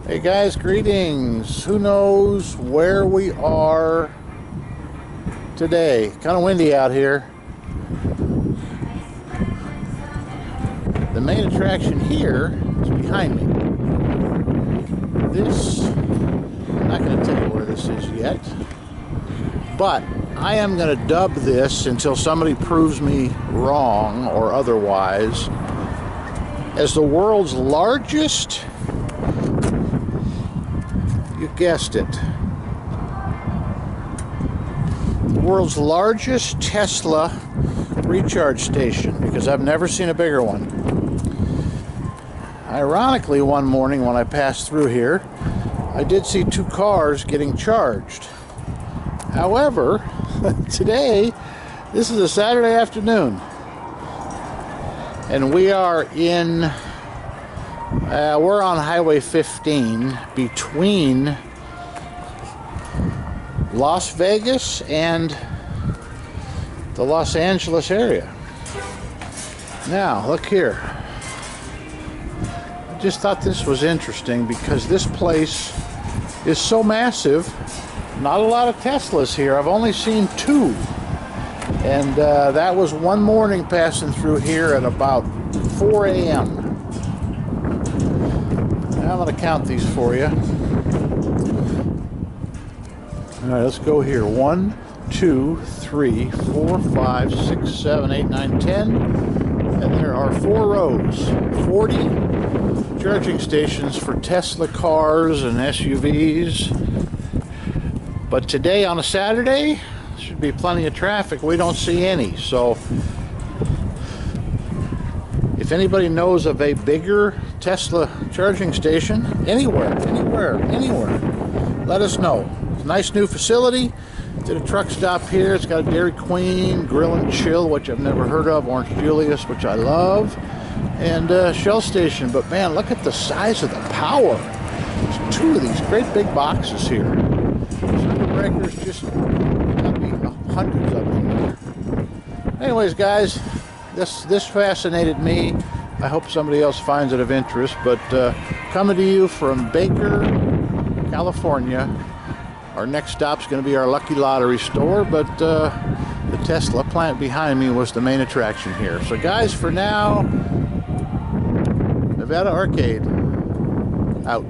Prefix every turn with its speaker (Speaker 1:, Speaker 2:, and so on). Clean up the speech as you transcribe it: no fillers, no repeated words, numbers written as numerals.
Speaker 1: Hey guys, greetings. Who knows where we are today? Kind of windy out here. The main attraction here is behind me. This, I'm not going to tell you where this is yet, but I am going to dub this until somebody proves me wrong or otherwise as the world's largest, you guessed it, the world's largest Tesla recharge station, because I've never seen a bigger one. Ironically, one morning when I passed through here, I did see two cars getting charged. However, today, this is a Saturday afternoon, and we are in we're on Highway 15 between Las Vegas and the Los Angeles area. Now, look here. I just thought this was interesting because this place is so massive. Not a lot of Teslas here. I've only seen two. And that was one morning passing through here at about 4 a.m. I'm going to count these for you. All right, let's go here. 1, 2, 3, 4, 5, 6, 7, 8, 9, 10. And there are 4 rows. 40 charging stations for Tesla cars and SUVs. But today on a Saturday, should be plenty of traffic. We don't see any. So if anybody knows of a bigger Tesla charging station anywhere, let us know. It's a nice new facility. Did a truck stop here. It's got a Dairy Queen, Grill and Chill, which I've never heard of, Orange Julius, which I love, and Shell Station. But man, look at the size of the power. There's 2 of these great big boxes here. Circuit breakers, just gotta be hundreds of them there. Anyways, guys, this fascinated me. I hope somebody else finds it of interest, but coming to you from Baker, California. Our next stop's going to be our Lucky Lottery store, but the Tesla plant behind me was the main attraction here. So guys, for now, Nevada Arcade, out.